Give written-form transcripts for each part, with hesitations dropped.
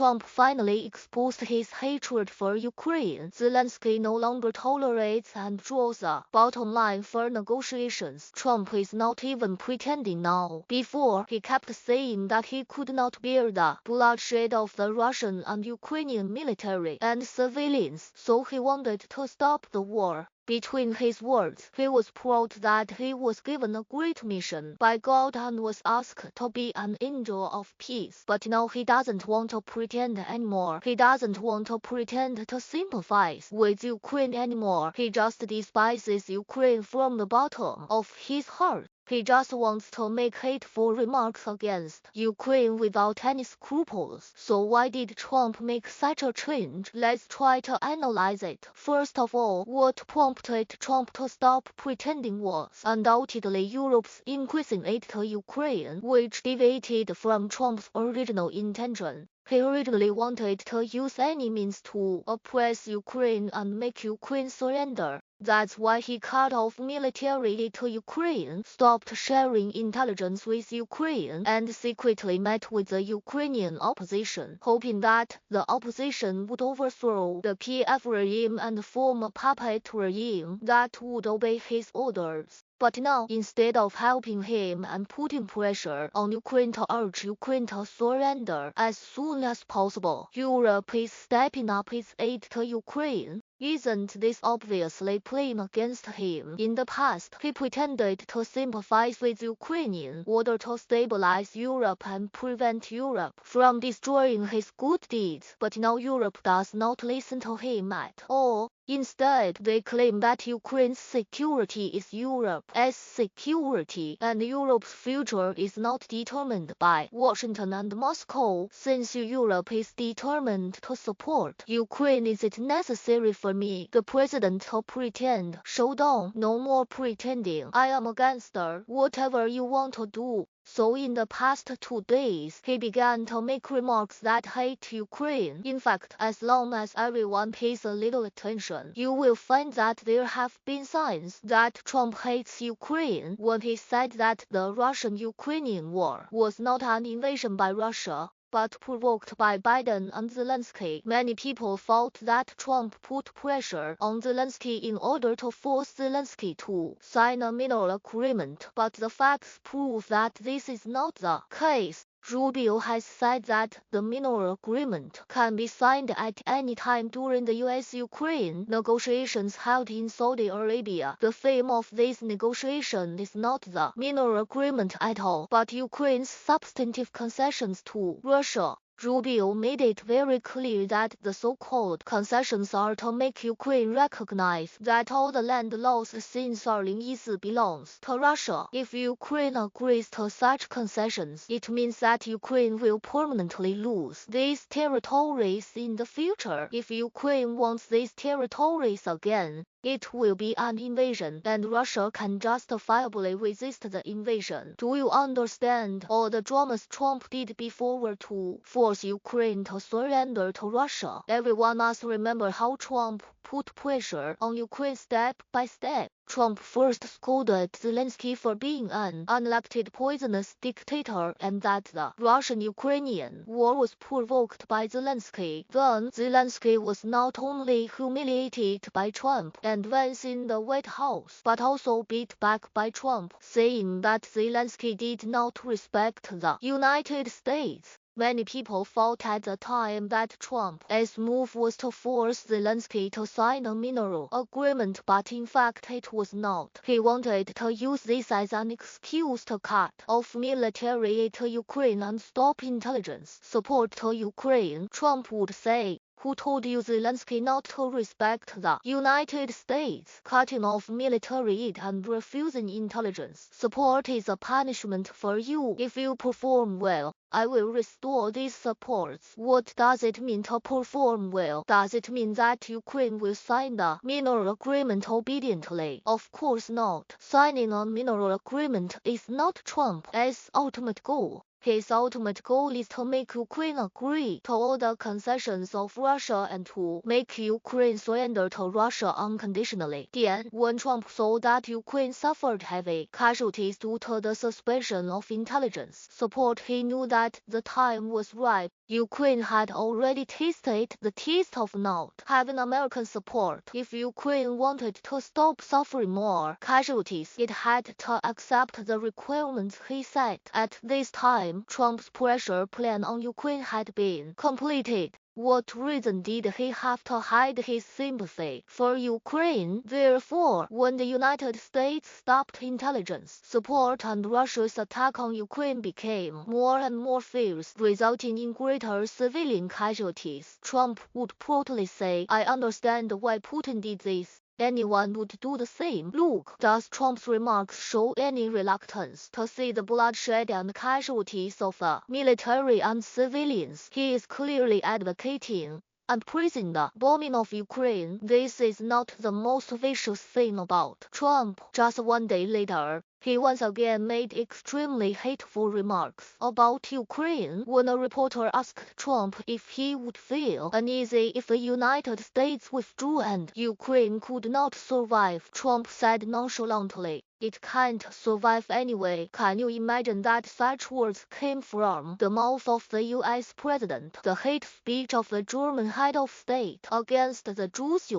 Trump finally exposed his hatred for Ukraine, Zelensky no longer tolerates and draws a bottom line for negotiations. Trump is not even pretending now. Before, he kept saying that he could not bear the bloodshed of the Russian and Ukrainian military and civilians, so he wanted to stop the war. Between his words, he was proud that he was given a great mission by God and was asked to be an angel of peace. But now he doesn't want to pretend anymore. He doesn't want to pretend to sympathize with Ukraine anymore. He just despises Ukraine from the bottom of his heart. He just wants to make hateful remarks against Ukraine without any scruples. So why did Trump make such a change? Let's try to analyze it. First of all, what prompted Trump to stop pretending was undoubtedly Europe's increasing aid to Ukraine, which deviated from Trump's original intention. He originally wanted to use any means to oppress Ukraine and make Ukraine surrender. That's why he cut off military aid to Ukraine, stopped sharing intelligence with Ukraine, and secretly met with the Ukrainian opposition, hoping that the opposition would overthrow the Kiev regime and form a puppet regime that would obey his orders. But now, instead of helping him and putting pressure on Ukraine to urge Ukraine to surrender as soon as possible, Europe is stepping up its aid to Ukraine. Isn't this obviously playing against him? In the past, he pretended to sympathize with Ukraine in order to stabilize Europe and prevent Europe from destroying his good deeds. But now Europe does not listen to him at all. Instead, they claim that Ukraine's security is Europe's security, and Europe's future is not determined by Washington and Moscow. Since Europe is determined to support Ukraine, is it necessary for me, the president, to pretend? Show down, no more pretending. I am a gangster, whatever you want to do. So in the past 2 days, he began to make remarks that hate Ukraine. In fact, as long as everyone pays a little attention, you will find that there have been signs that Trump hates Ukraine when he said that the Russian-Ukrainian war was not an invasion by Russia, but provoked by Biden and Zelensky. Many people thought that Trump put pressure on Zelensky in order to force Zelensky to sign a minor agreement, but the facts prove that this is not the case. Rubio has said that the minor agreement can be signed at any time during the US-Ukraine negotiations held in Saudi Arabia. The theme of this negotiation is not the minor agreement at all, but Ukraine's substantive concessions to Russia. Rubio made it very clear that the so-called concessions are to make Ukraine recognize that all the land lost since 2014 belongs to Russia. If Ukraine agrees to such concessions, it means that Ukraine will permanently lose these territories in the future. If Ukraine wants these territories again, it will be an invasion, and Russia can justifiably resist the invasion. Do you understand? All the dramas Trump did before were to force Ukraine to surrender to Russia. Everyone must remember how Trump put pressure on Ukraine step by step. Trump first scolded Zelensky for being an unelected poisonous dictator and that the Russian-Ukrainian war was provoked by Zelensky. Then Zelensky was not only humiliated by Trump and once in the White House, but also beat back by Trump, saying that Zelensky did not respect the United States. Many people thought at the time that Trump's move was to force Zelensky to sign a minor agreement, but in fact it was not. He wanted to use this as an excuse to cut off military aid to Ukraine and stop intelligence support to Ukraine. Trump would say, "Who told you Zelensky not to respect the United States? Cutting off military aid and refusing intelligence support is a punishment for you. If you perform well, I will restore these supports." What does it mean to perform well? Does it mean that Ukraine will sign the minor agreement obediently? Of course not. Signing a minor agreement is not Trump's ultimate goal. His ultimate goal is to make Ukraine agree to all the concessions of Russia and to make Ukraine surrender to Russia unconditionally. Then, when Trump saw that Ukraine suffered heavy casualties due to the suspension of intelligence support, he knew that the time was ripe. Ukraine had already tasted the taste of not having American support. If Ukraine wanted to stop suffering more casualties, it had to accept the requirements he set. At this time, Trump's pressure plan on Ukraine had been completed. What reason did he have to hide his sympathy for Ukraine? Therefore, when the United States stopped intelligence support and Russia's attack on Ukraine became more and more fierce, resulting in greater civilian casualties, Trump would proudly say, "I understand why Putin did this. Anyone would do the same." Look, does Trump's remarks show any reluctance to see the bloodshed and casualties of the military and civilians? He is clearly advocating and praising the bombing of Ukraine. This is not the most vicious thing about Trump. Just one day later, he once again made extremely hateful remarks about Ukraine when a reporter asked Trump if he would feel uneasy if the United States withdrew and Ukraine could not survive. Trump said nonchalantly, "It can't survive anyway." Can you imagine that such words came from the mouth of the US president? The hate speech of the German head of state against the Jews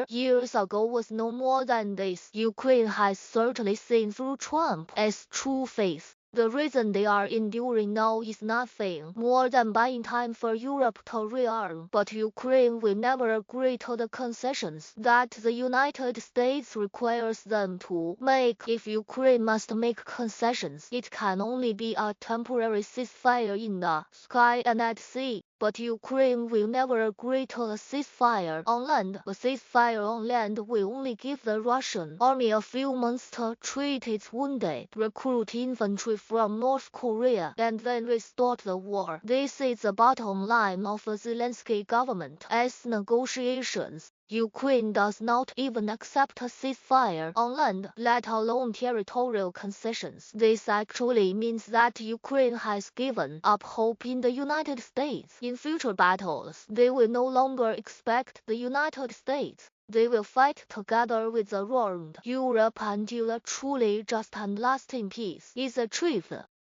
years ago was no more than this. Ukraine has certainly seen through Trump's true face. The reason they are enduring now is nothing more than buying time for Europe to rearm. But Ukraine will never agree to the concessions that the United States requires them to make. If Ukraine must make concessions, it can only be a temporary ceasefire in the sky and at sea. But Ukraine will never agree to a ceasefire on land. A ceasefire on land will only give the Russian army a few months to treat its wounded, recruit infantry from North Korea, and then restart the war. This is the bottom line of the Zelensky government's negotiations. Ukraine does not even accept a ceasefire on land, let alone territorial concessions. This actually means that Ukraine has given up hope in the United States. In future battles, they will no longer expect the United States. They will fight together with the world. Europe until a truly just and lasting peace is achieved.